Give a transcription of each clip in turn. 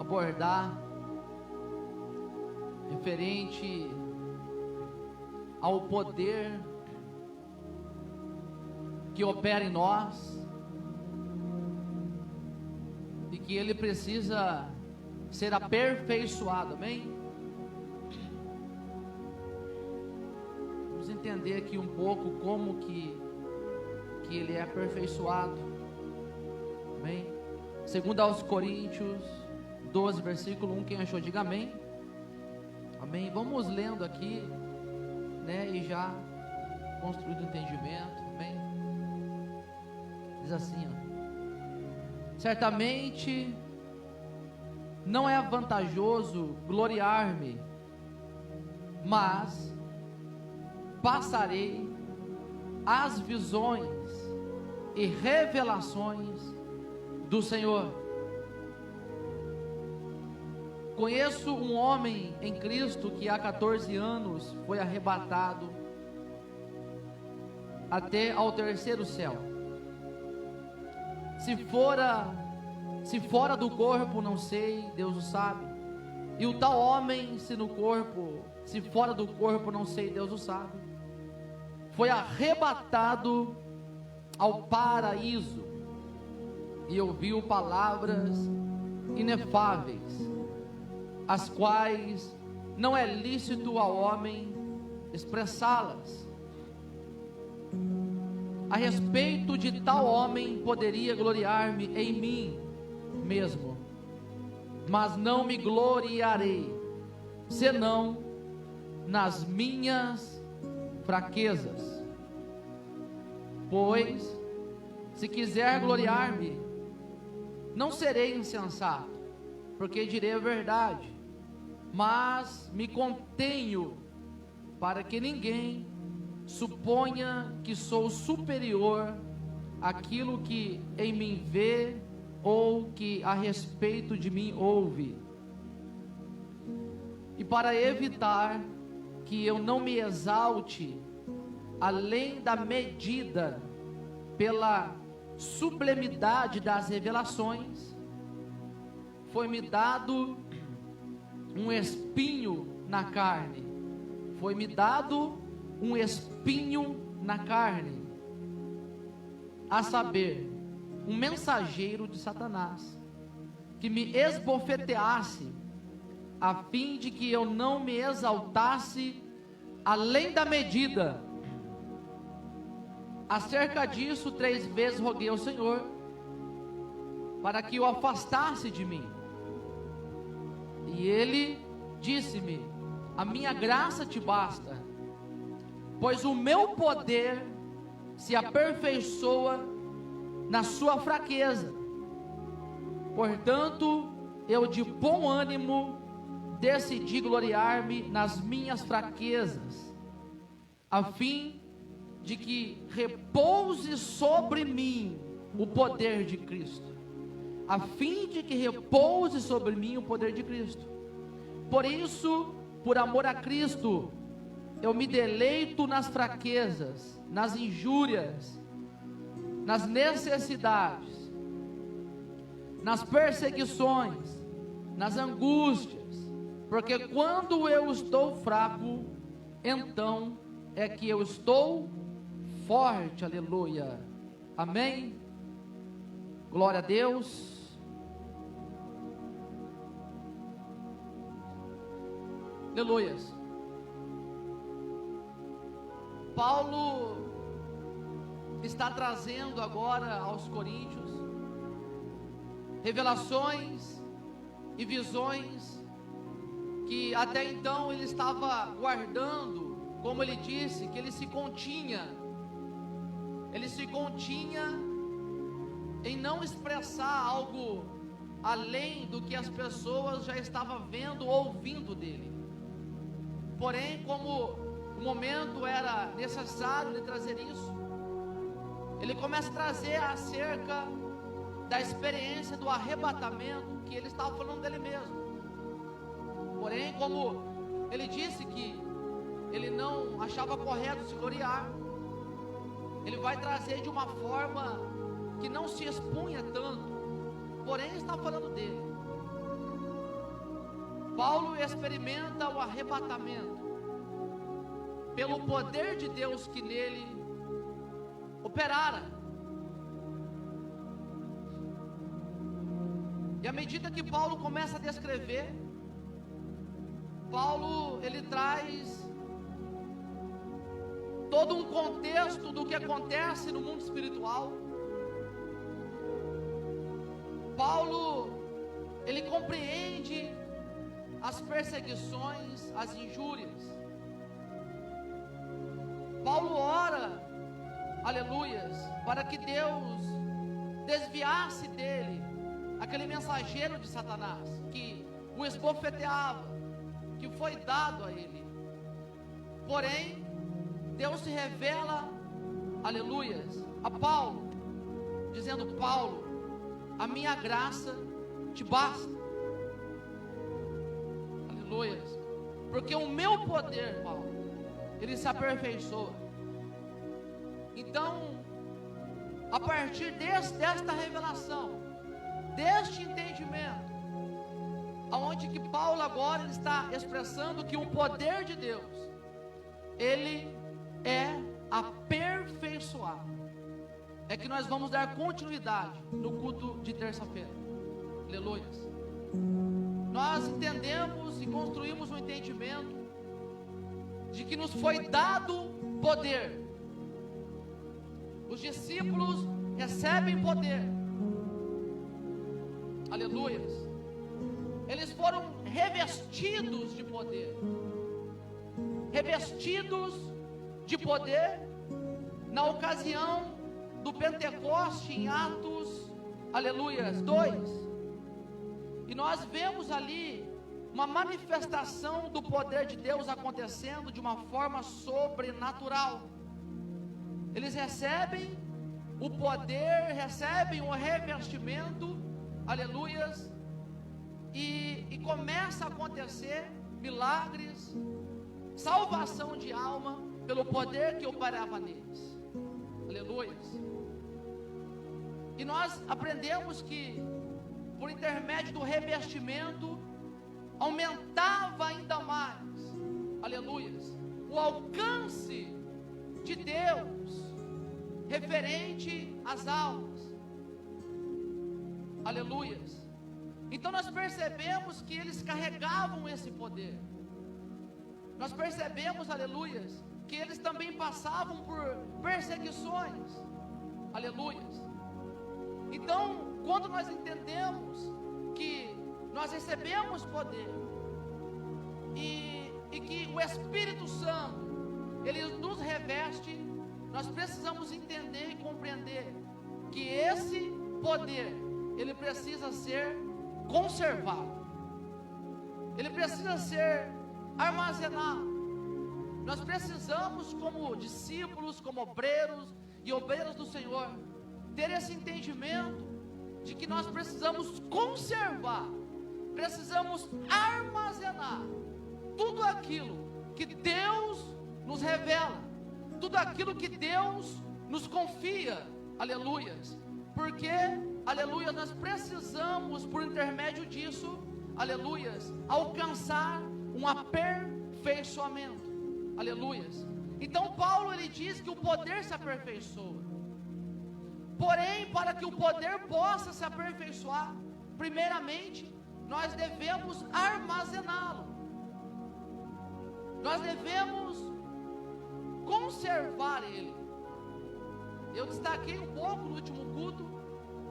abordar referente ao poder que opera em nós e que ele precisa ser aperfeiçoado, amém? Vamos entender aqui um pouco como que ele é aperfeiçoado, amém? Segundo aos Coríntios 12, versículo 1, quem achou, diga amém. Amém. Vamos lendo aqui, né, e já construindo o entendimento, amém. Diz assim, ó: certamente não é vantajoso gloriar-me, mas passarei as visões e revelações do Senhor. Conheço um homem em Cristo que há 14 anos foi arrebatado até ao terceiro céu. Se fora do corpo, não sei, Deus o sabe. E o tal homem, se fora do corpo, não sei, Deus o sabe, foi arrebatado ao paraíso e ouviu palavras inefáveis, as quais não é lícito ao homem expressá-las. A respeito de tal homem poderia gloriar-me em mim mesmo, mas não me gloriarei, senão nas minhas fraquezas. Pois, se quiser gloriar-me, não serei insensato, porque direi a verdade, mas me contenho, para que ninguém suponha que sou superior àquilo que em mim vê, ou que a respeito de mim ouve. E para evitar que eu não me exalte além da medida pela sublimidade das revelações, foi-me dado um espinho na carne. Foi-me dado um espinho na carne, a saber, um mensageiro de Satanás, que me esbofeteasse, a fim de que eu não me exaltasse além da medida. Acerca disso, 3 vezes roguei ao Senhor, para que o afastasse de mim. E ele disse-me: a minha graça te basta, pois o meu poder se aperfeiçoa na sua fraqueza. Portanto, eu de bom ânimo decidi gloriar-me nas minhas fraquezas, a fim de que repouse sobre mim o poder de Cristo. A fim de que repouse sobre mim o poder de Cristo. Por isso, por amor a Cristo, eu me deleito nas fraquezas, nas injúrias, nas necessidades, nas perseguições, nas angústias, porque quando eu estou fraco, então é que eu estou forte. Aleluia, amém, glória a Deus. Aleluias. Paulo está trazendo agora aos coríntios revelações e visões que até então ele estava guardando, como ele disse, que ele se continha em não expressar algo além do que as pessoas já estavam vendo ou ouvindo dele. Porém, como o momento era necessário de trazer isso, ele começa a trazer acerca da experiência do arrebatamento, que ele estava falando dele mesmo. Porém, como ele disse que ele não achava correto se gloriar, ele vai trazer de uma forma que não se expunha tanto, porém está falando dele. Paulo experimenta o arrebatamento pelo poder de Deus que nele operara. E à medida que Paulo começa a descrever, Paulo ele traz todo um contexto do que acontece no mundo espiritual. Paulo ele compreende as perseguições, as injúrias. Paulo ora, aleluias, para que Deus desviasse dele aquele mensageiro de Satanás que o esbofeteava, que foi dado a ele. Porém, Deus se revela, aleluias, a Paulo, dizendo: Paulo, a minha graça te basta. Aleluias. Porque o meu poder, Paulo, ele se aperfeiçoa. Então, a partir desta revelação, deste entendimento, aonde que Paulo agora ele está expressando que o poder de Deus, ele é aperfeiçoado, é que nós vamos dar continuidade no culto de terça-feira. Aleluia. Nós entendemos e construímos um entendimento de que nos foi dado poder. Os discípulos recebem poder. Aleluias. Eles foram revestidos de poder. Revestidos de poder na ocasião do Pentecoste em Atos, aleluias, 2. E nós vemos ali uma manifestação do poder de Deus acontecendo de uma forma sobrenatural. Eles recebem o poder, recebem o revestimento, aleluias, e começa a acontecer milagres, salvação de alma, pelo poder que operava neles. Aleluias. E nós aprendemos que por intermédio do revestimento aumentava ainda mais, aleluias, o alcance de Deus referente às almas. Aleluias. Então nós percebemos que eles carregavam esse poder. Nós percebemos, aleluias, que eles também passavam por perseguições. Aleluias. Então, quando nós entendemos que nós recebemos poder e que o Espírito Santo ele nos reveste, nós precisamos entender e compreender que esse poder ele precisa ser conservado, ele precisa ser armazenado. Nós precisamos, como discípulos, como obreiros e obreiras do Senhor, ter esse entendimento de que nós precisamos conservar, precisamos armazenar tudo aquilo que Deus nos revela, tudo aquilo que Deus nos confia, aleluias, porque, aleluia, nós precisamos, por intermédio disso, aleluias, alcançar um aperfeiçoamento, aleluias. Então Paulo ele diz que o poder se aperfeiçoa. Porém, para que o poder possa se aperfeiçoar, primeiramente, nós devemos armazená-lo. Nós devemos conservar ele. Eu destaquei um pouco no último culto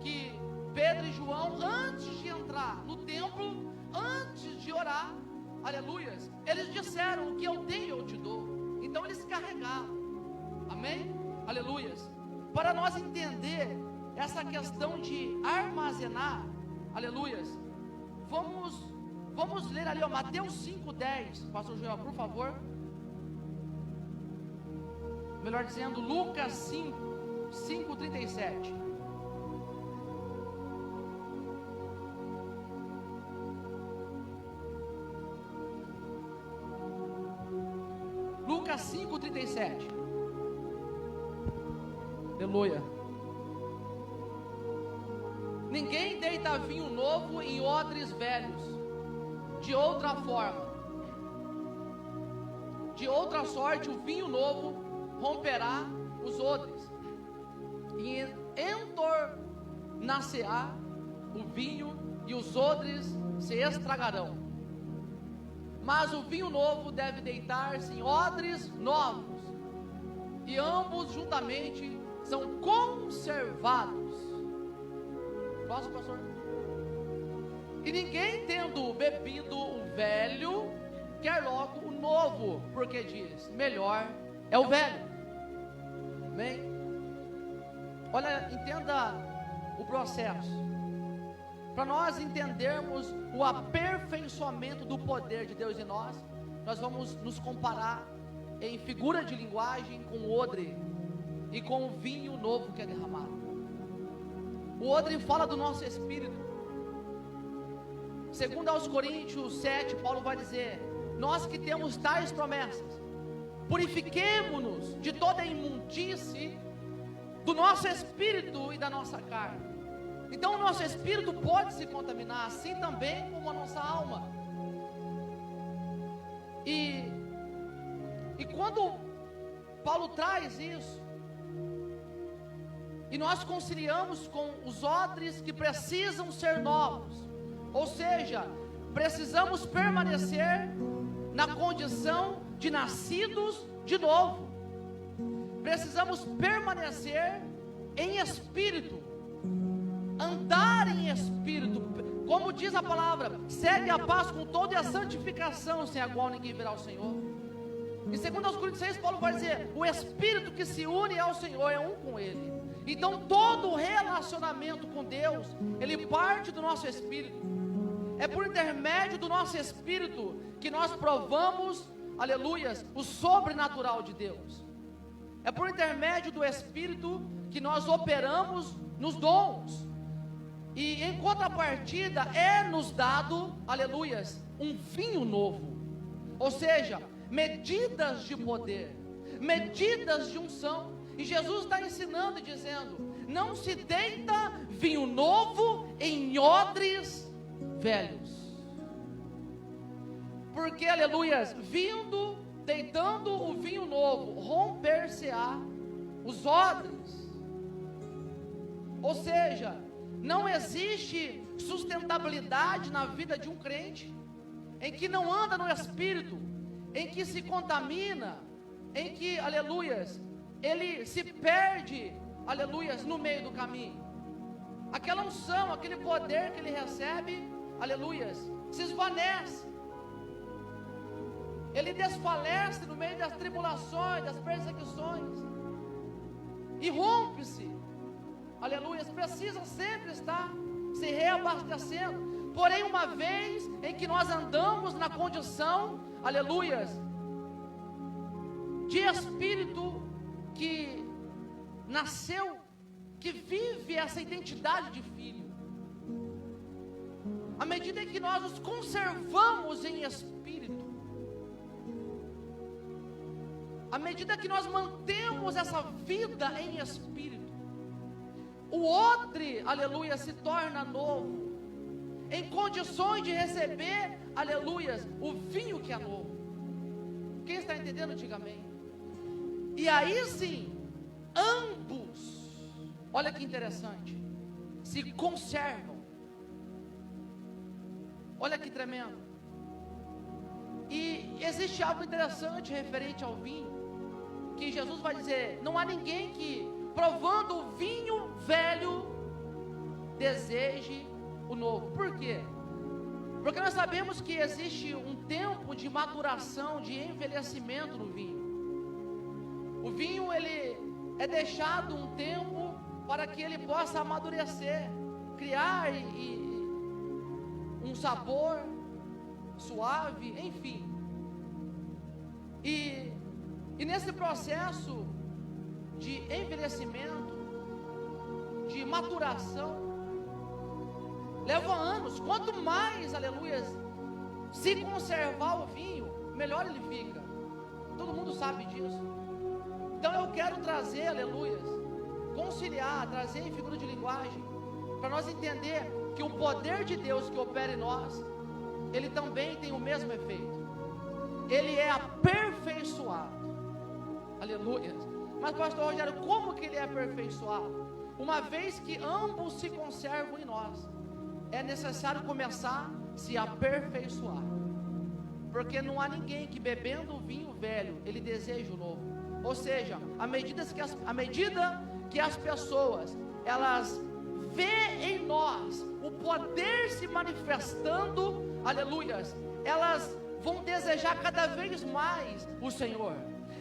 que Pedro e João, antes de entrar no templo, antes de orar, aleluias, eles disseram: o que eu tenho eu te dou. Então eles carregavam. Amém? Aleluias. Para nós entender essa questão de armazenar, aleluias, vamos ler ali, ó, Mateus 5:10, pastor Joel, por favor. Melhor dizendo, Lucas 5:37. Lucas 5:37. Aleluia. Ninguém deita vinho novo em odres velhos, de outra forma. De outra sorte, o vinho novo romperá os odres, e entornecerá o vinho, e os odres se estragarão. Mas o vinho novo deve deitar-se em odres novos, e ambos juntamente são conservados. Próximo, pastor. E ninguém, tendo bebido o velho, quer logo o novo, porque diz: melhor é o velho. Amém? Olha, entenda o processo. Para nós entendermos o aperfeiçoamento do poder de Deus em nós, nós vamos nos comparar em figura de linguagem com o odre e com o vinho novo que é derramado. O odre fala do nosso espírito. Segundo aos Coríntios 7, Paulo vai dizer: nós que temos tais promessas, purifiquemo-nos de toda imundície do nosso espírito e da nossa carne. Então o nosso espírito pode se contaminar, assim também como a nossa alma. E quando Paulo traz isso, e nós conciliamos com os odres que precisam ser novos, ou seja, precisamos permanecer na condição de nascidos de novo, precisamos permanecer em espírito, andar em espírito, como diz a palavra: segue a paz com toda a santificação, sem a qual ninguém verá o Senhor. E segundo aos Coríntios 6, Paulo vai dizer: o espírito que se une ao Senhor é um com Ele. Então todo relacionamento com Deus, ele parte do nosso espírito. É por intermédio do nosso espírito que nós provamos, aleluias, o sobrenatural de Deus. É por intermédio do espírito que nós operamos nos dons. E em contrapartida é nos dado, aleluias, um vinho novo. Ou seja, medidas de poder, medidas de unção. E Jesus está ensinando e dizendo: não se deita vinho novo em odres velhos. Porque, aleluias, deitando o vinho novo, romper-se-á os odres. Ou seja, não existe sustentabilidade na vida de um crente em que não anda no espírito, em que se contamina, em que, aleluias, ele se perde, aleluias, no meio do caminho. Aquela unção, aquele poder que ele recebe, aleluias, se esvanece. Ele desfalece no meio das tribulações, das perseguições, e rompe-se, aleluias, precisa sempre estar se reabastecendo. Porém, uma vez em que nós andamos na condição, aleluias, de espírito que nasceu, que vive essa identidade de filho, à medida em que nós nos conservamos em espírito, à medida que nós mantemos essa vida em espírito, o odre, aleluia, se torna novo, em condições de receber, aleluias, o vinho que é novo. Quem está entendendo, diga amém. E aí sim, ambos, olha que interessante, se conservam. Olha que tremendo. E existe algo interessante referente ao vinho, que Jesus vai dizer: não há ninguém que, provando o vinho velho, deseje o novo. Por quê? Porque nós sabemos que existe um tempo de maturação, de envelhecimento no vinho. O vinho, ele é deixado um tempo para que ele possa amadurecer, criar um sabor suave, enfim. E nesse processo de envelhecimento, de maturação, leva anos. Quanto mais, aleluias, se conservar o vinho, melhor ele fica. Todo mundo sabe disso. Então eu quero trazer, aleluias, conciliar, trazer em figura de linguagem, para nós entender que o poder de Deus que opera em nós, ele também tem o mesmo efeito. Ele é aperfeiçoado. Aleluia. Mas pastor Rogério, como que ele é aperfeiçoado? Uma vez que ambos se conservam em nós, é necessário começar a se aperfeiçoar. Porque não há ninguém que bebendo o vinho velho, ele deseja o novo. Ou seja, à medida que as pessoas, elas vêem em nós o poder se manifestando, aleluias, elas vão desejar cada vez mais o Senhor.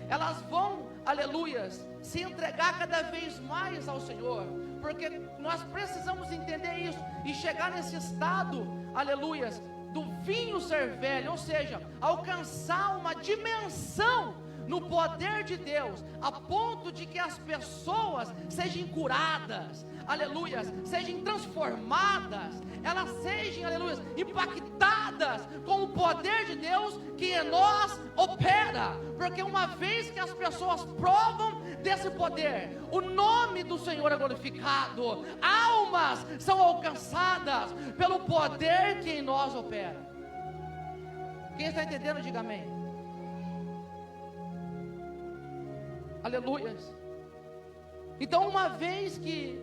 Elas vão, aleluias, se entregar cada vez mais ao Senhor. Porque nós precisamos entender isso e chegar nesse estado, aleluias, do vinho ser velho, ou seja, alcançar uma dimensão no poder de Deus, a ponto de que as pessoas sejam curadas, aleluias, sejam transformadas, elas sejam, aleluias, impactadas com o poder de Deus que em nós opera. Porque uma vez que as pessoas provam desse poder, o nome do Senhor é glorificado, almas são alcançadas pelo poder que em nós opera. Quem está entendendo, diga amém. Aleluias. Então, uma vez que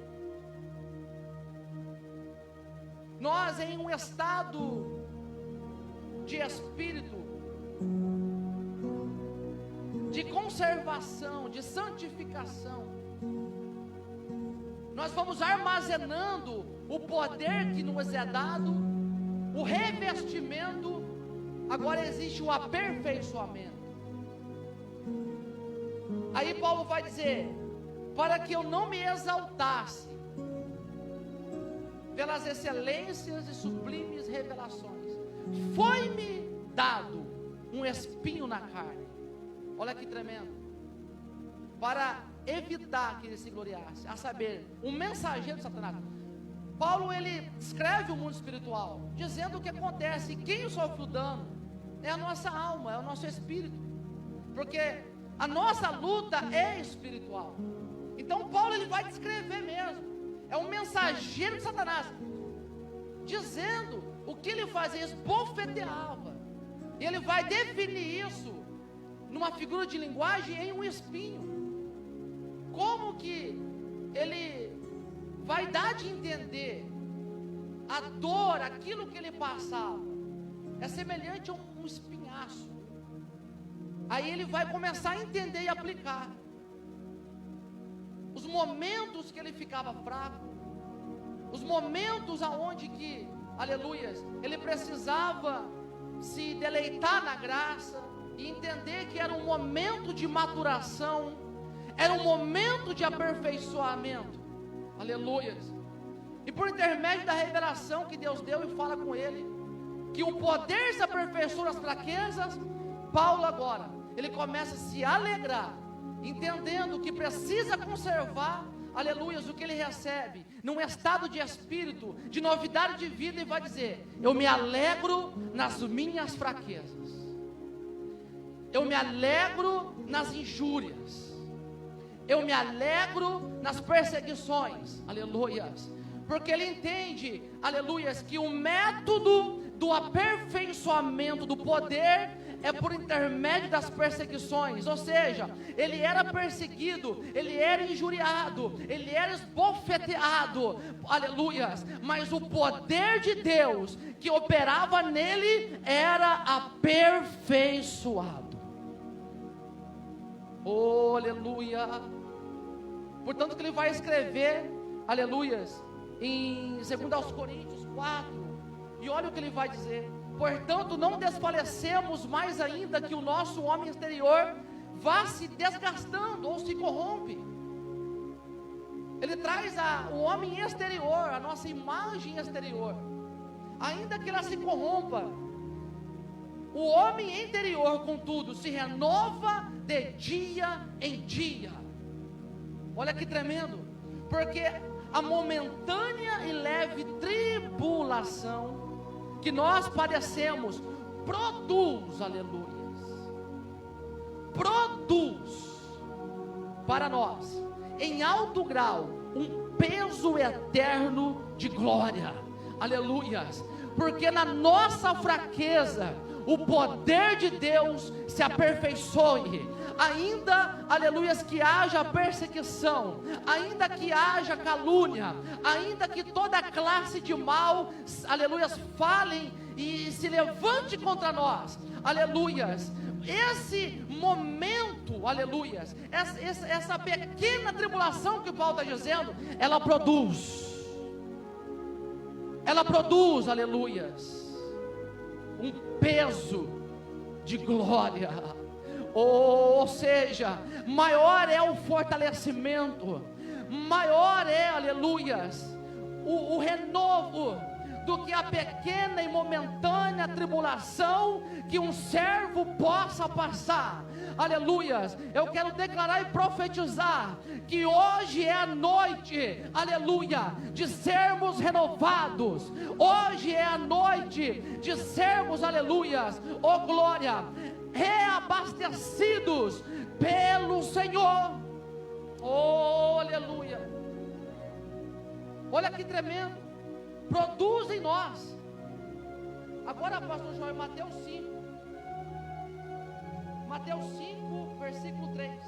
nós em um estado de espírito, de conservação, de santificação, nós vamos armazenando o poder que nos é dado, o revestimento. Agora existe o aperfeiçoamento. Aí Paulo vai dizer: para que eu não me exaltasse pelas excelências e sublimes revelações, foi-me dado um espinho na carne. Olha que tremendo. Para evitar que ele se gloriasse, a saber, um mensageiro de Satanás. Paulo, ele descreve o mundo espiritual, dizendo o que acontece. Quem sofre o dano é a nossa alma, é o nosso espírito. Porque a nossa luta é espiritual. Então Paulo, ele vai descrever mesmo. É um mensageiro de Satanás, dizendo o que ele fazia, esbofeteava. E ele vai definir isso numa figura de linguagem em um espinho. Como que ele vai dar de entender a dor, aquilo que ele passava, é semelhante a um espinhaço. Aí ele vai começar a entender e aplicar os momentos que ele ficava fraco, os momentos aonde que, aleluias, ele precisava se deleitar na graça e entender que era um momento de maturação, era um momento de aperfeiçoamento, aleluias. E por intermédio da revelação que Deus deu e fala com ele, que o poder se aperfeiçoa nas fraquezas, Paulo agora, ele começa a se alegrar, entendendo que precisa conservar, aleluias, o que ele recebe, num estado de espírito, de novidade de vida, e vai dizer: eu me alegro nas minhas fraquezas, eu me alegro nas injúrias, eu me alegro nas perseguições, aleluias, porque ele entende, aleluias, que o método do aperfeiçoamento do poder é por intermédio das perseguições. Ou seja, ele era perseguido, ele era injuriado, ele era esbofeteado, aleluias, mas o poder de Deus que operava nele era aperfeiçoado. Oh, aleluia. Portanto que ele vai escrever, aleluias, em 2 Coríntios 4, e olha o que ele vai dizer: portanto não desfalecemos mais ainda que o nosso homem exterior vá se desgastando ou se corrompe. Ele traz o homem exterior, a nossa imagem exterior, ainda que ela se corrompa, o homem interior, contudo, se renova de dia em dia. Olha que tremendo, porque a momentânea e leve tribulação que nós padecemos produz, aleluias, produz para nós em alto grau um peso eterno de glória, aleluias, porque na nossa fraqueza, o poder de Deus se aperfeiçoe. Ainda, aleluias, que haja perseguição, ainda que haja calúnia, ainda que toda classe de mal, aleluias, falem e se levante contra nós, aleluias, esse momento, aleluias, essa pequena tribulação que Paulo está dizendo, ela produz, aleluias, um peso de glória. Ou seja, maior é o fortalecimento, maior é, aleluias, o renovo, do que a pequena e momentânea tribulação que um servo possa passar. Aleluias, eu quero declarar e profetizar que hoje é a noite, aleluia, de sermos renovados. Hoje é a noite de sermos, aleluias, oh glória, reabastecidos pelo Senhor. Oh, aleluia. Olha que tremendo. Produz em nós. Agora, pastor João, Mateus 5. Mateus 5, versículo 3.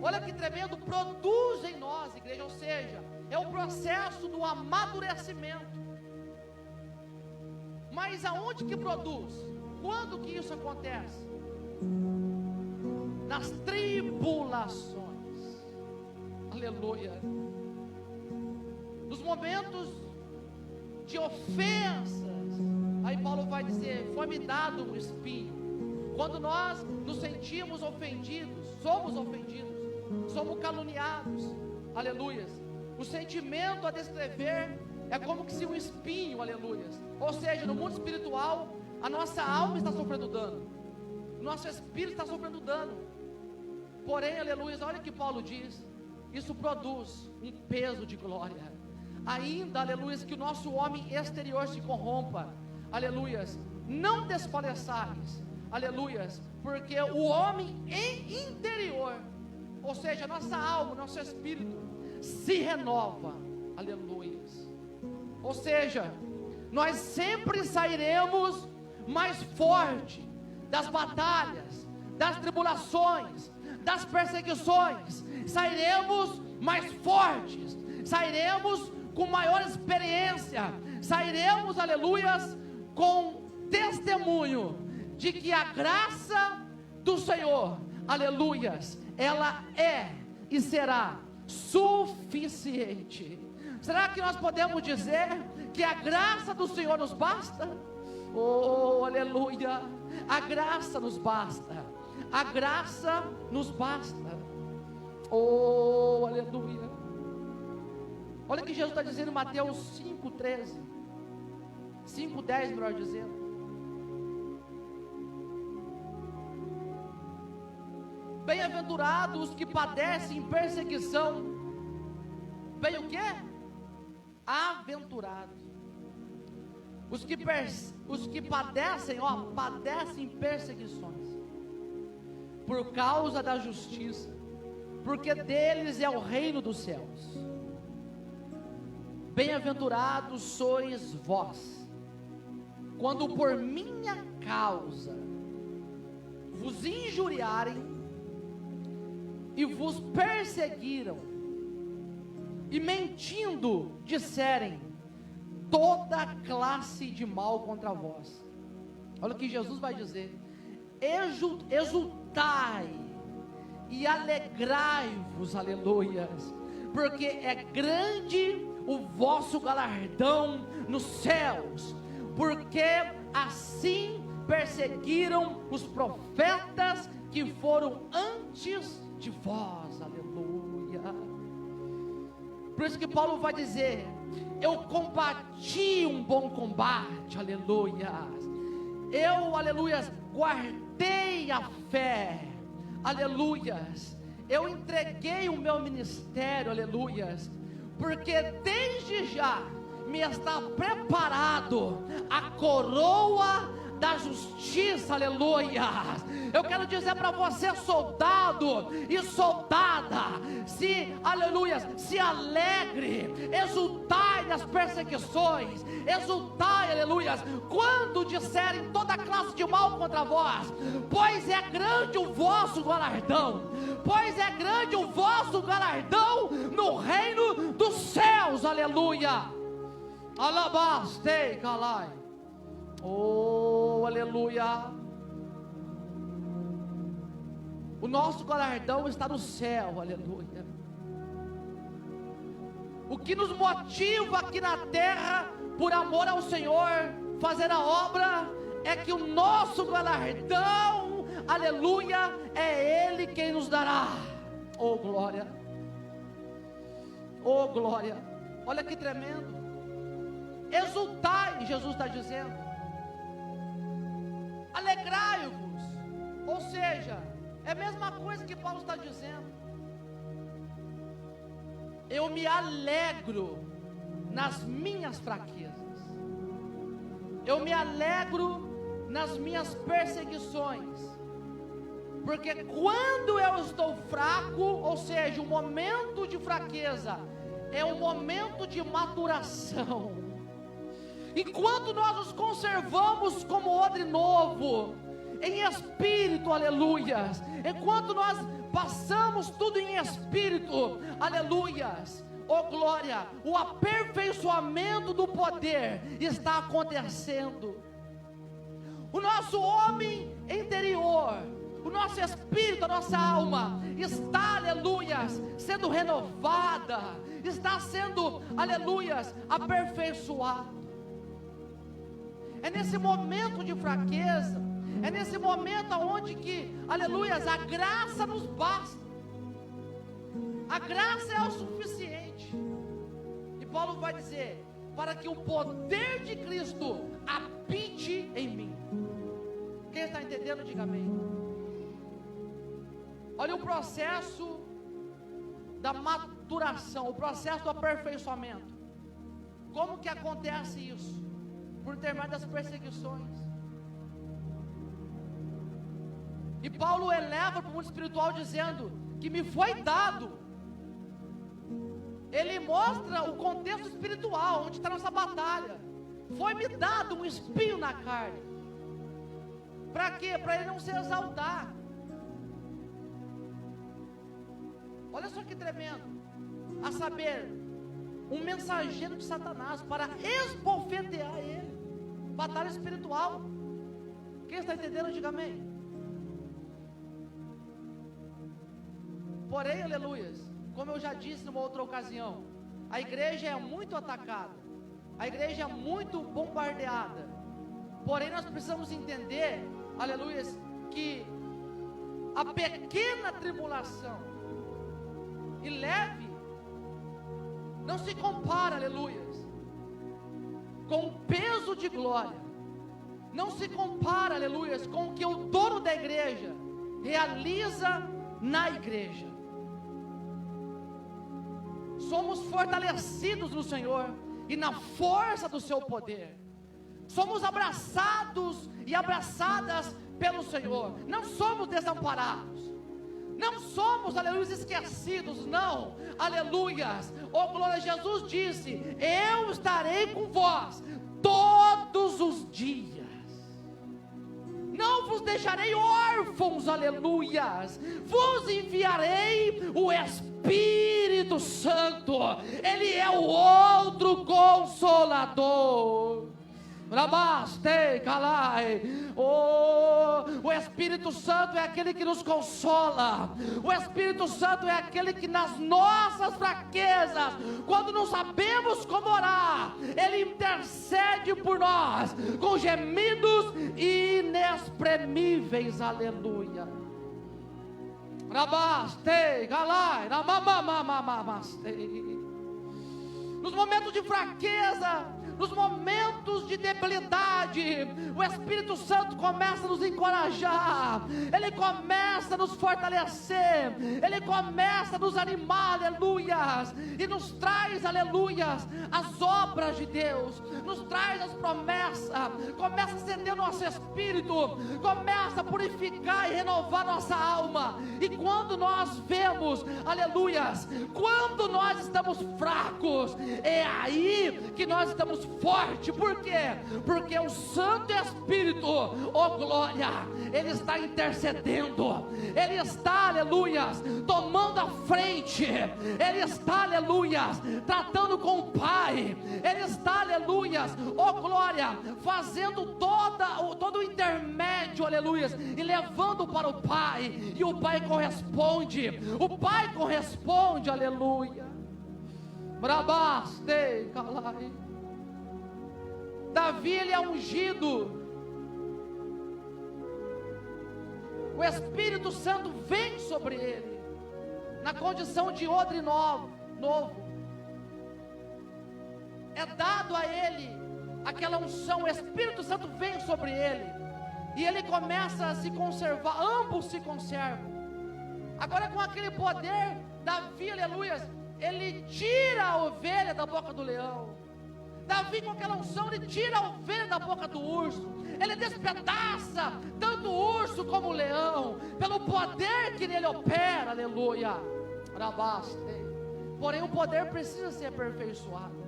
Olha que tremendo. Produz em nós, igreja. Ou seja, é o processo do amadurecimento. Mas aonde que produz? Quando que isso acontece? Nas tribulações. Aleluia. Nos momentos de ofensas, aí Paulo vai dizer: foi-me dado um espinho. Quando nós nos sentimos ofendidos, somos caluniados, aleluias. O sentimento a descrever é como que se um espinho, aleluias. Ou seja, no mundo espiritual, a nossa alma está sofrendo dano, o nosso espírito está sofrendo dano. Porém, aleluias, olha o que Paulo diz: isso produz um peso de glória. Ainda, aleluias, que o nosso homem exterior se corrompa, aleluias, não desfaleçais, aleluias, porque o homem interior, ou seja, nossa alma, nosso espírito, se renova, aleluias. Ou seja, nós sempre sairemos mais forte das batalhas, das tribulações, das perseguições, sairemos mais fortes, sairemos com maior experiência, sairemos, aleluias, com testemunho de que a graça do Senhor, aleluias, ela é e será suficiente. Será que nós podemos dizer que a graça do Senhor nos basta? Oh, aleluia, a graça nos basta, a graça nos basta. Oh, aleluia. Olha o que Jesus está dizendo em Mateus 5,13, 5,10, melhor dizendo. Bem-aventurados os que padecem perseguição. Bem o quê? Aventurados. Os que padecem, padecem perseguições por causa da justiça, porque deles é o reino dos céus. Bem-aventurados sois vós, quando por minha causa vos injuriarem e vos perseguiram, e mentindo disserem toda classe de mal contra vós. Olha o que Jesus vai dizer: exultai e alegrai-vos, aleluias, porque é grande o vosso galardão nos céus, porque assim perseguiram os profetas que foram antes de vós, aleluia. Por isso que Paulo vai dizer: eu combati um bom combate, aleluia. Eu, aleluias, guardei a fé, aleluias. Eu entreguei o meu ministério, aleluias, porque desde já me está preparado a coroa da justiça, aleluia. Eu quero dizer para você, soldado e soldada, aleluia, se alegre, exultai nas perseguições, exultai, aleluia, quando disserem toda classe de mal contra vós, pois é grande o vosso galardão, pois é grande o vosso galardão no reino dos céus, aleluia. Alabastei, calai. Oh, aleluia. O nosso galardão está no céu, aleluia. O que nos motiva aqui na terra, por amor ao Senhor, fazer a obra, é que o nosso galardão, aleluia, é Ele quem nos dará. Oh glória, oh glória. Olha que tremendo. Exultai, Jesus está dizendo, alegrai-vos, ou seja, é a mesma coisa que Paulo está dizendo. Eu me alegro nas minhas fraquezas, eu me alegro nas minhas perseguições, porque quando eu estou fraco, ou seja, o momento de fraqueza é um momento de maturação. Enquanto nós nos conservamos como odre novo, em espírito, aleluias, enquanto nós passamos tudo em espírito, aleluias, oh glória, o aperfeiçoamento do poder está acontecendo. O nosso homem interior, o nosso espírito, a nossa alma está, aleluias, sendo renovada, está sendo, aleluias, aperfeiçoada. É nesse momento de fraqueza, é nesse momento onde que, aleluias, a graça nos basta, a graça é o suficiente. E Paulo vai dizer, para que o poder de Cristo habite em mim. Quem está entendendo, diga amém. Olha o processo da maturação, o processo do aperfeiçoamento. Como que acontece isso? Por intermédio das perseguições. E Paulo eleva para o mundo espiritual dizendo que me foi dado. Ele mostra o contexto espiritual, onde está a nossa batalha. Foi-me dado um espinho na carne. Para quê? Para ele não se exaltar. Olha só que tremendo. A saber, um mensageiro de Satanás para esbofetear ele. Batalha espiritual. Quem está entendendo, diga amém. Porém, aleluias, como eu já disse numa outra ocasião, a igreja é muito atacada, a igreja é muito bombardeada. Porém, nós precisamos entender, aleluias, que a pequena tribulação e leve não se compara, aleluias, com o peso de glória. Não se compara, aleluias, com o que o dono da igreja realiza na igreja. Somos fortalecidos no Senhor e na força do seu poder. Somos abraçados e abraçadas pelo Senhor. Não somos desamparados. Não somos, aleluia, esquecidos, não, aleluias. Oh glória, Jesus disse: eu estarei com vós todos os dias, não vos deixarei órfãos, aleluias, vos enviarei o Espírito Santo, Ele é o outro Consolador. Oh, o Espírito Santo é aquele que nos consola. O Espírito Santo é aquele que nas nossas fraquezas, quando não sabemos como orar, Ele intercede por nós com gemidos inexprimíveis. Aleluia. Nos momentos de fraqueza, nos momentos de de debilidade, o Espírito Santo começa a nos encorajar, Ele começa a nos fortalecer, Ele começa a nos animar, aleluias, e nos traz, aleluias, as obras de Deus, nos traz as promessas, começa a acender o nosso espírito, começa a purificar e renovar nossa alma. E quando nós vemos, aleluias, quando nós estamos fracos, é aí que nós estamos fortes. Por quê? Porque o Santo Espírito, oh glória, Ele está intercedendo, Ele está, aleluias, tomando a frente, Ele está, aleluias, tratando com o Pai, Ele está, aleluias, oh glória, fazendo todo o intermédio, aleluias, e levando para o Pai, e o Pai corresponde, aleluia. Brabastei, calai. Davi, ele é ungido, o Espírito Santo vem sobre ele, na condição de odre novo, é dado a ele aquela unção, o Espírito Santo vem sobre ele, e ele começa a se conservar, ambos se conservam. Agora com aquele poder, Davi, aleluia, ele tira a ovelha da boca do leão. Davi com aquela unção, ele tira a ovelha da boca do urso, ele despedaça tanto o urso como o leão, pelo poder que nele opera, aleluia. Porém o poder precisa ser aperfeiçoado.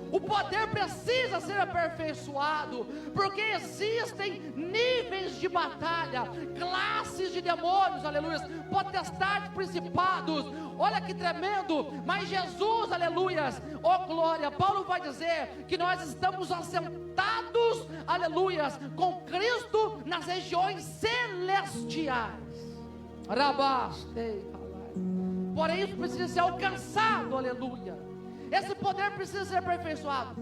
O poder precisa ser aperfeiçoado, porque existem níveis de batalha, classes de demônios, aleluia, potestades, principados. Olha que tremendo, mas Jesus, aleluias, oh glória, Paulo vai dizer que nós estamos assentados, aleluias, com Cristo nas regiões celestiais. Porém isso precisa ser alcançado, aleluia. Esse poder precisa ser aperfeiçoado.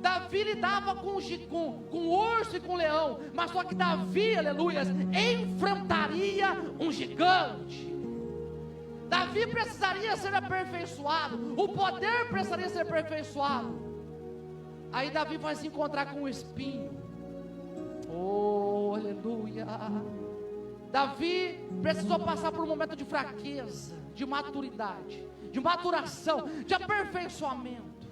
Davi lidava com urso e com leão, mas só que Davi, aleluia, enfrentaria um gigante. Davi precisaria ser aperfeiçoado, o poder precisaria ser aperfeiçoado. Aí Davi vai se encontrar com um espinho. Oh, aleluia. Davi precisou passar por um momento de fraqueza, de maturidade, de maturação, de aperfeiçoamento.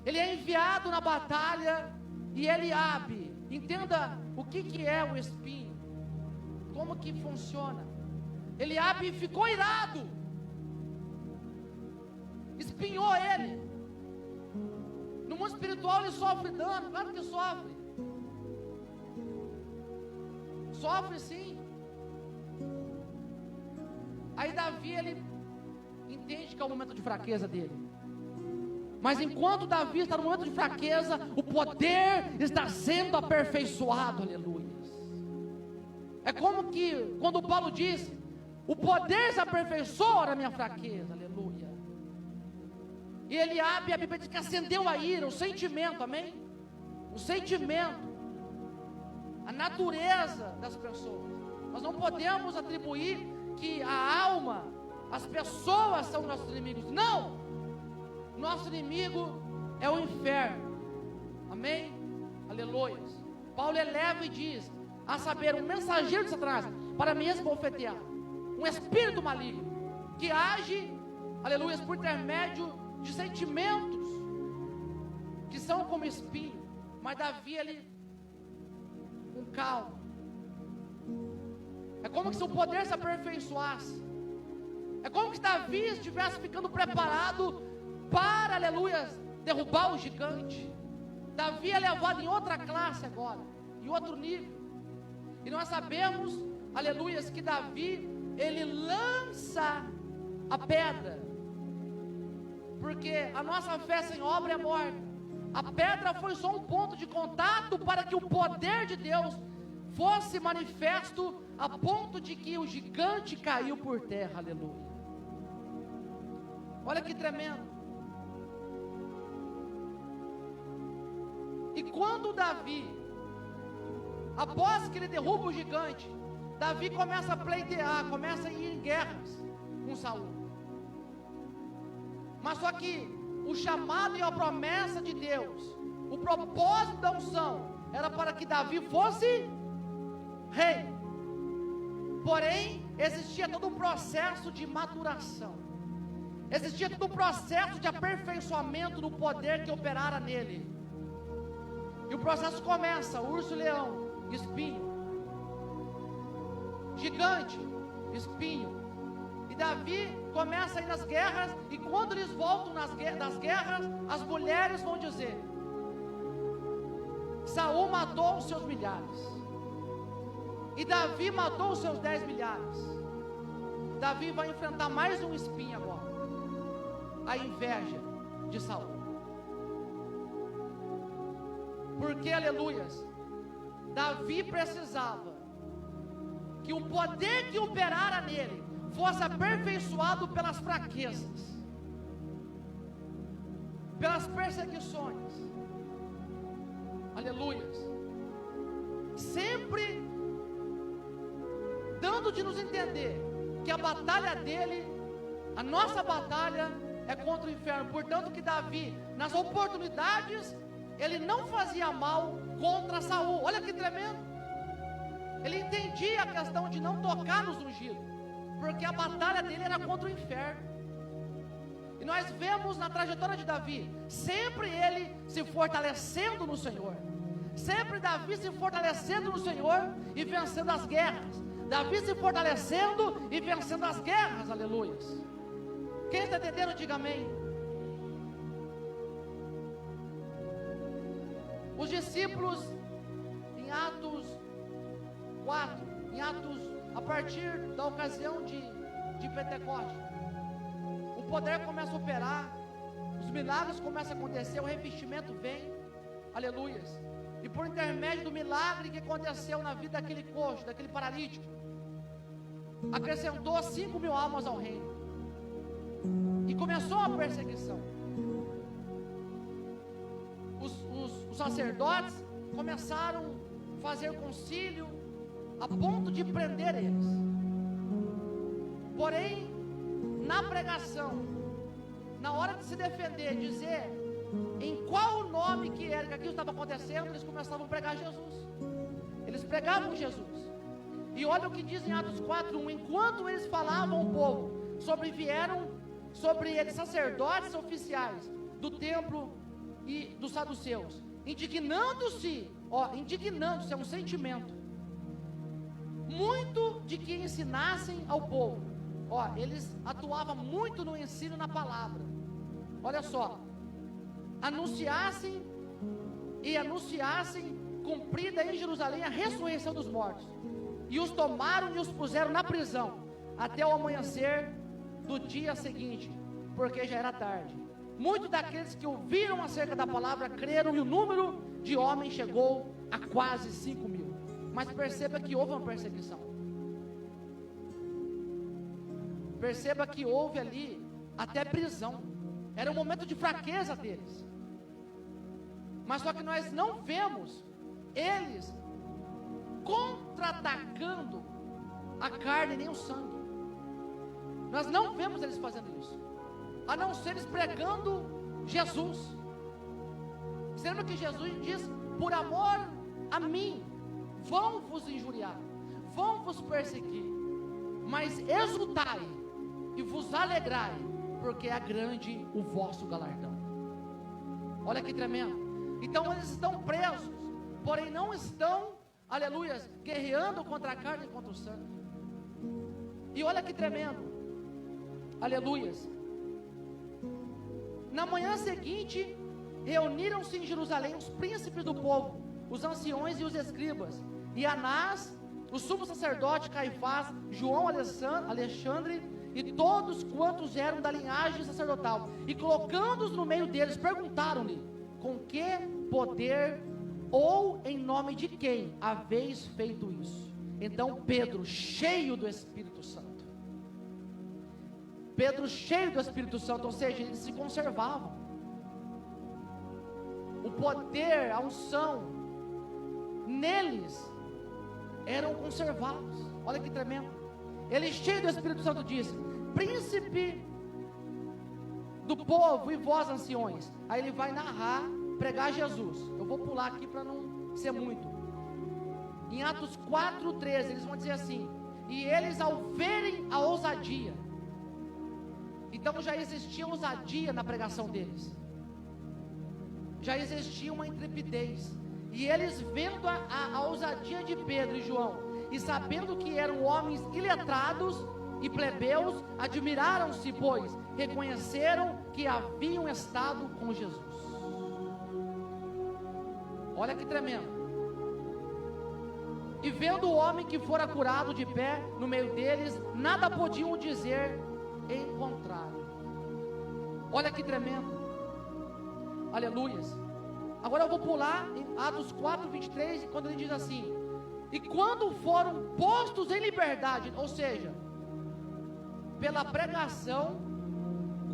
Ele é enviado na batalha e Eliabe, entenda o que é o espinho, como que funciona. Eliabe ficou irado, espinhou ele. No mundo espiritual ele sofre dano, claro que sofre. Sofre sim. Aí Davi, ele entende que é o momento de fraqueza dele. Mas enquanto Davi está no momento de fraqueza, o poder está sendo aperfeiçoado, aleluia. É como que quando Paulo diz: o poder se aperfeiçoa na minha fraqueza, aleluia. E Eliabe, a Bíblia diz que acendeu a ira, o sentimento, amém? O sentimento, a natureza das pessoas. Nós não podemos atribuir que a alma, as pessoas são nossos inimigos. Não! Nosso inimigo é o inferno. Amém? Aleluia. Paulo eleva e diz: a saber, um mensageiro de Satanás para me esbofetear, um espírito maligno que age, aleluia, por intermédio de sentimentos que são como espinho. Mas Davi, ele com calma, é como se o poder se aperfeiçoasse, é como se Davi estivesse ficando preparado para, aleluia, derrubar o gigante. Davi é levado em outra classe agora, em outro nível. E nós sabemos, aleluia, que Davi, ele lança a pedra, porque a nossa fé sem obra é morta. A pedra foi só um ponto de contato para que o poder de Deus fosse manifesto, a ponto de que o gigante caiu por terra, aleluia. Olha que tremendo. E quando Davi, após que ele derruba o gigante, Davi começa a pleitear, começa a ir em guerras com Saul. Mas só que o chamado e a promessa de Deus O propósito da unção era para que Davi fosse rei. Porém, existia todo um processo de maturação. Existia todo um processo de aperfeiçoamento no poder que operara nele. E o processo começa: urso, leão, espinho, gigante, espinho. E Davi começa a ir nas guerras, e quando eles voltam das guerras, as mulheres vão dizer: Saul matou os seus milhares, e Davi matou os seus 10 milhares. Davi vai enfrentar mais um espinho agora: a inveja de Saul. Porque, aleluias, Davi precisava que o poder que operara nele fosse aperfeiçoado pelas fraquezas, pelas perseguições. Aleluias. Sempre dando de nos entender que a batalha dele, a nossa batalha, é contra o inferno. Portanto, que Davi, nas oportunidades, ele não fazia mal contra Saul. Olha que tremendo. Ele entendia a questão de não tocar nos ungidos, porque a batalha dele era contra o inferno. E nós vemos na trajetória de Davi, sempre ele se fortalecendo no Senhor, sempre Davi se fortalecendo no Senhor e vencendo as guerras. Davi se fortalecendo e vencendo as guerras. Aleluia. Quem está entendendo, diga amém. Os discípulos, em Atos 4, a partir da ocasião de Pentecostes, o poder começa a operar, os milagres começam a acontecer, o revestimento vem, aleluias, e por intermédio do milagre que aconteceu na vida daquele coxo, daquele paralítico, acrescentou 5.000 almas ao reino, e começou a perseguição. Os sacerdotes começaram a fazer concílio a ponto de prender eles. Porém, na pregação, na hora de se defender, dizer em qual o nome que era que aquilo estava acontecendo, eles começavam a pregar Jesus. Eles pregavam Jesus. E olha o que diz em Atos 4:1: enquanto eles falavam ao povo, vieram sobre eles sacerdotes oficiais do templo e dos saduceus, indignando-se é um sentimento, muito de que ensinassem ao povo. Eles atuavam muito no ensino na palavra. Olha só, anunciassem cumprida em Jerusalém a ressurreição dos mortos, e os tomaram e os puseram na prisão até o amanhecer do dia seguinte, porque já era tarde. Muitos daqueles que ouviram acerca da palavra creram, e o número de homens chegou a quase 5.000. Mas perceba que houve uma perseguição. Perceba que houve ali até prisão. Era um momento de fraqueza deles. Mas só que nós não vemos eles contra-atacando a carne nem o sangue. Nós não vemos eles fazendo isso, a não ser eles pregando Jesus. Você lembra que Jesus diz: por amor a mim vão vos injuriar, vão vos perseguir, mas exultai e vos alegrai, porque é grande o vosso galardão. Olha que tremendo. Então eles estão presos, porém não estão, aleluias, guerreando contra a carne e contra o sangue. E olha que tremendo, aleluias. Na manhã seguinte, reuniram-se em Jerusalém os príncipes do povo, os anciões e os escribas, e Anás, o sumo sacerdote, Caifás, João, Alexandre, e todos quantos eram da linhagem sacerdotal, e colocando-os no meio deles, perguntaram-lhe: com que poder ou em nome de quem haveis feito isso? Então Pedro, cheio do Espírito Santo, ou seja, eles se conservavam. O poder, a unção neles eram conservados. Olha que tremendo. Ele, cheio do Espírito Santo, disse: príncipe do povo e vós anciões. Aí ele vai narrar pregar Jesus. Eu vou pular aqui para não ser muito. Em Atos 4:13, eles vão dizer assim: e eles, ao verem a ousadia, então já existia ousadia na pregação deles, já existia uma intrepidez, e eles vendo a ousadia de Pedro e João, e sabendo que eram homens iletrados e plebeus, admiraram-se, pois reconheceram que haviam estado com Jesus. Olha que tremendo. E vendo o homem que fora curado de pé no meio deles, nada podiam dizer em contrário. Olha que tremendo. Aleluias. Agora eu vou pular em Atos 4:23, quando ele diz assim: e quando foram postos em liberdade, ou seja, pela pregação,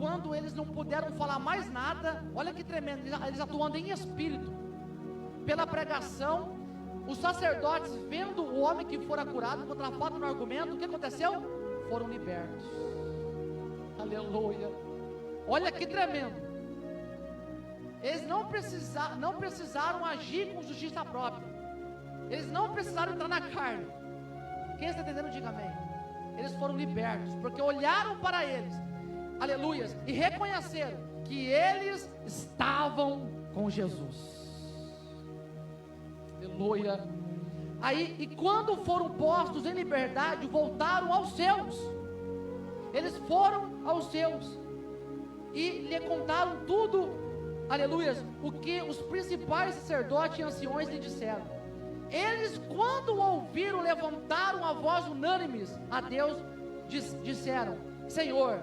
quando eles não puderam falar mais nada, olha que tremendo, eles atuando em espírito, pela pregação, os sacerdotes, vendo o homem que fora curado, contrafado no argumento, o que aconteceu? Foram libertos. Aleluia. Olha que tremendo. Eles não precisaram agir com justiça própria. Eles não precisaram entrar na carne. Quem está entendendo, diga amém. Eles foram libertos, porque olharam para eles, aleluias, e reconheceram que eles estavam com Jesus. Aleluia. Aí, e quando foram postos em liberdade, voltaram aos seus. Eles foram aos seus e lhe contaram tudo, aleluia, o que os principais sacerdotes e anciões lhe disseram. Eles, quando ouviram, levantaram a voz unânimes a Deus, disseram: Senhor,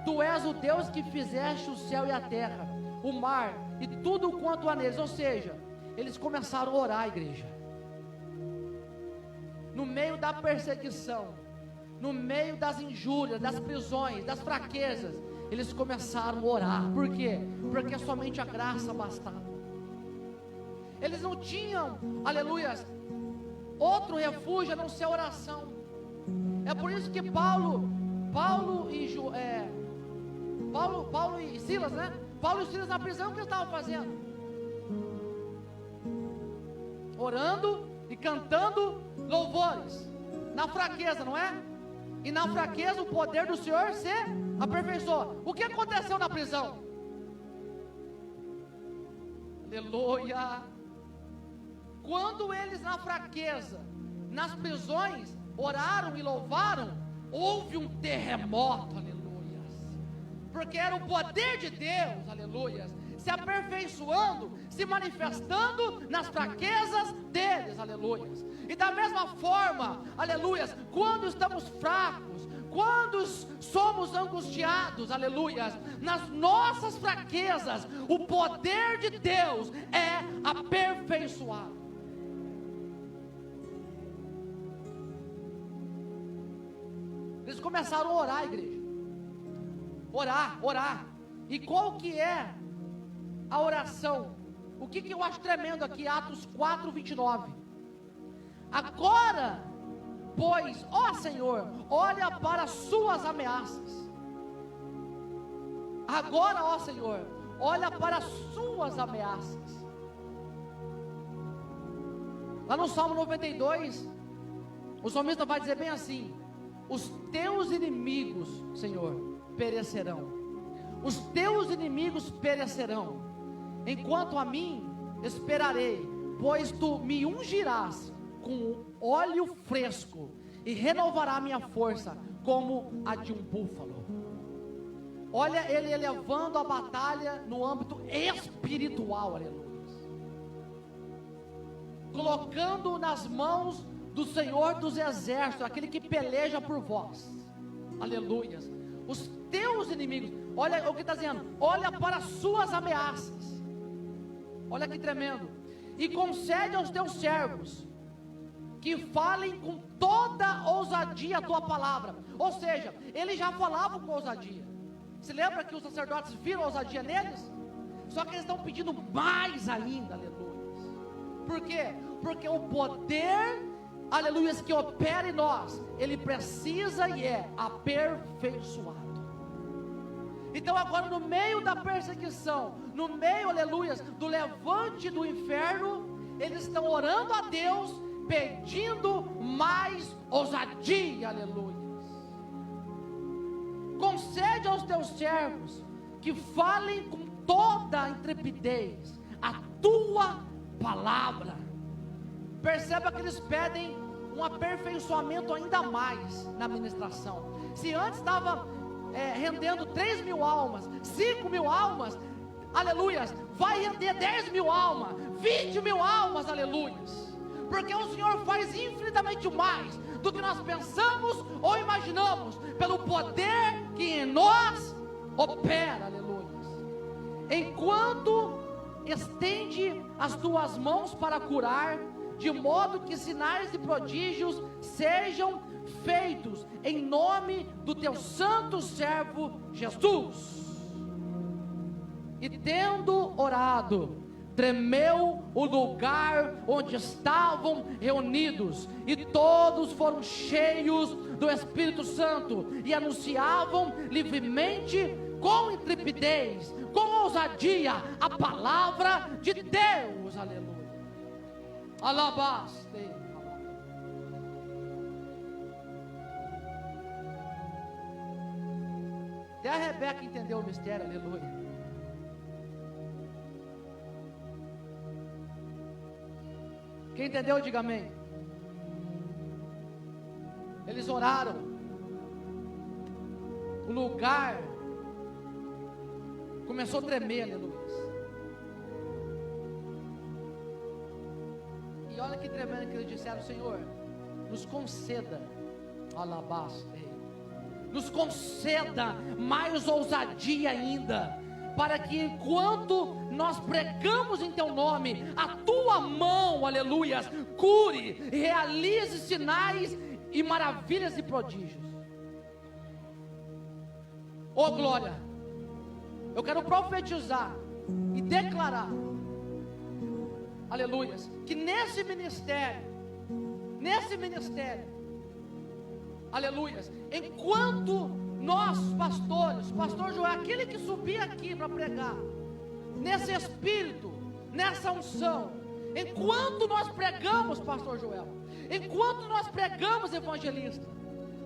Tu és o Deus que fizeste o céu e a terra, o mar e tudo quanto há neles. Ou seja, eles começaram a orar, igreja, no meio da perseguição, no meio das injúrias, das prisões, das fraquezas, eles começaram a orar. Por quê? Porque somente a graça bastava. Eles não tinham, aleluia, outro refúgio a não ser a oração. É por isso que Paulo e Silas, né? Paulo e Silas na prisão, o que eles estavam fazendo? Orando e cantando louvores, na fraqueza, não é? E na fraqueza o poder do Senhor se aperfeiçoou. O que aconteceu na prisão? Aleluia. Quando eles na fraqueza, nas prisões, oraram e louvaram, houve um terremoto, aleluia, porque era o poder de Deus, aleluia, se aperfeiçoando, se manifestando nas fraquezas deles, aleluia. E da mesma forma, aleluia, quando estamos fracos, quando somos angustiados, aleluia, nas nossas fraquezas, o poder de Deus é aperfeiçoado. Eles começaram a orar, igreja, orar, e qual que é a oração? O que eu acho tremendo aqui, Atos 4:29, agora, pois, ó Senhor, olha para as suas ameaças, agora, ó Senhor, olha para as suas ameaças. Lá no Salmo 92, o salmista vai dizer bem assim: os teus inimigos, Senhor, perecerão, os teus inimigos perecerão, enquanto a mim esperarei, pois tu me ungirás com óleo fresco e renovará minha força como a de um búfalo. Olha ele elevando a batalha no âmbito espiritual, aleluia, colocando nas mãos do Senhor dos exércitos, aquele que peleja por vós, aleluia. Os teus inimigos, olha o que está dizendo, olha para as suas ameaças, olha que tremendo, e concede aos teus servos que falem com toda ousadia a tua palavra. Ou seja, eles já falavam com ousadia. Se lembra que os sacerdotes viram ousadia neles? Só que eles estão pedindo mais ainda, aleluia. Por quê? Porque o poder, aleluia, que opera em nós, ele precisa e é aperfeiçoado. Então agora no meio da perseguição, no meio, aleluias, do levante do inferno, eles estão orando a Deus, pedindo mais ousadia, aleluias. Concede aos teus servos que falem com toda a intrepidez a tua palavra. Perceba que eles pedem um aperfeiçoamento ainda mais na ministração. Se antes estava rendendo 3.000 almas, 5.000 almas, aleluias, vai render 10.000 almas, 20.000 almas, aleluias, porque o Senhor faz infinitamente mais do que nós pensamos ou imaginamos, pelo poder que em nós opera, aleluias. Enquanto estende as tuas mãos para curar, de modo que sinais e prodígios sejam feitos em nome do teu santo servo Jesus. E tendo orado, tremeu o lugar onde estavam reunidos, e todos foram cheios do Espírito Santo, e anunciavam livremente, com intrepidez, com ousadia, a palavra de Deus, aleluia. Alabaste. Até a Rebeca entendeu o mistério, aleluia. Quem entendeu, diga amém. Eles oraram, o lugar começou a tremer, aleluia. E olha que tremendo que eles disseram: Senhor, nos conceda, alabaste, nos conceda mais ousadia ainda, para que enquanto nós pregamos em teu nome, a tua mão, aleluias, cure, realize sinais e maravilhas e prodígios. Oh glória, eu quero profetizar e declarar, aleluias, que nesse ministério, aleluias, enquanto nós pastores, pastor Joel, aquele que subia aqui para pregar, nesse espírito, nessa unção, enquanto nós pregamos, pastor Joel, enquanto nós pregamos, evangelista,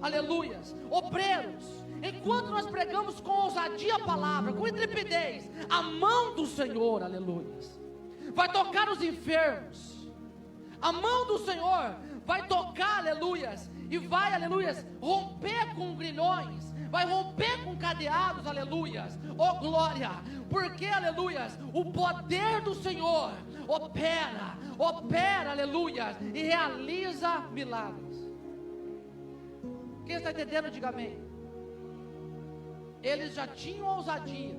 aleluias, obreiros, enquanto nós pregamos com ousadia a palavra, com intrepidez, a mão do Senhor, aleluias, vai tocar os enfermos, a mão do Senhor vai tocar, aleluias, e vai, aleluias, romper com grilhões, vai romper com cadeados, aleluias, oh glória, porque, aleluias, o poder do Senhor opera, aleluias, e realiza milagres. Quem está entendendo, diga amém. Eles já tinham ousadia,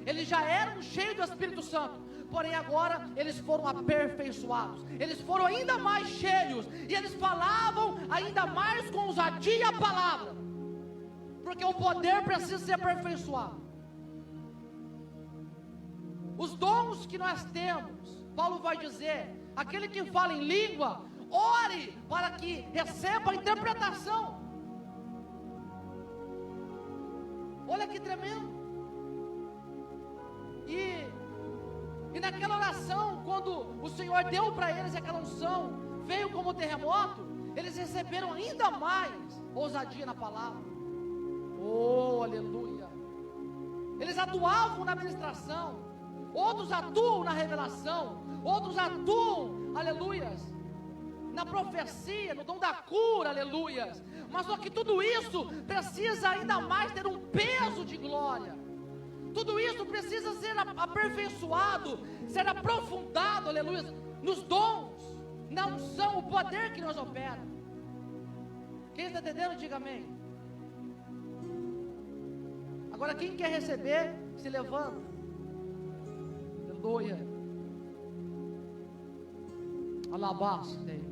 eles já eram cheios do Espírito Santo, porém agora eles foram aperfeiçoados, eles foram ainda mais cheios, e eles falavam ainda mais com ousadia a palavra, porque o poder precisa ser aperfeiçoado. Os dons que nós temos, Paulo vai dizer, aquele que fala em língua, ore para que receba a interpretação. Olha que tremendo. E naquela oração, quando o Senhor deu para eles aquela unção, veio como terremoto, eles receberam ainda mais ousadia na palavra. Oh, aleluia. Eles atuavam na ministração, outros atuam na revelação, outros atuam, aleluias, na profecia, no dom da cura, aleluias. Mas só que tudo isso precisa ainda mais ter um peso de glória. Tudo isso precisa ser aperfeiçoado, ser aprofundado, aleluia, nos dons, na unção, o poder que nos opera. Quem está entendendo, diga amém. Agora quem quer receber, se levanta. Aleluia. Alabaste.